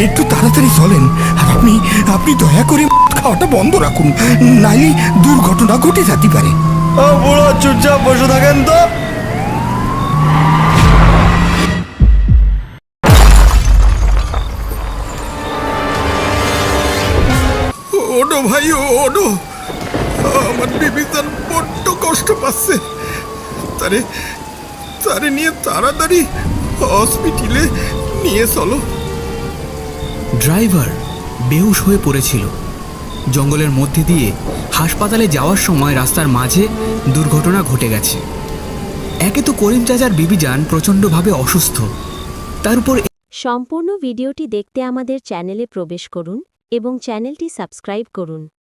একটু তাড়াতাড়ি চলেন। আর আপনি আপনি দয়া করে খাওয়াটা বন্ধ রাখুন, নাইলে দুর্ঘটনা ঘটে যেতে পারে। বুড়ো চুপচাপ বসে থাকেন তো। ওডো ভাই, ওডো, আমার বিবিধান বড্ড কষ্ট পাচ্ছে। তারে তারে নিয়ে তাড়াতাড়ি হসপিটালে নিয়ে চলো। ড্রাইভার বেহুশ হয়ে পড়েছিল। জঙ্গলের মধ্যে দিয়ে হাসপাতালে যাওয়ার সময় রাস্তার মাঝে দুর্ঘটনা ঘটে গেছে। একে তো করিম চাচার বিবিজান প্রচণ্ডভাবে অসুস্থ, তার উপর সম্পূর্ণ ভিডিওটি দেখতে আমাদের চ্যানেলে প্রবেশ করুন এবং চ্যানেলটি সাবস্ক্রাইব করুন।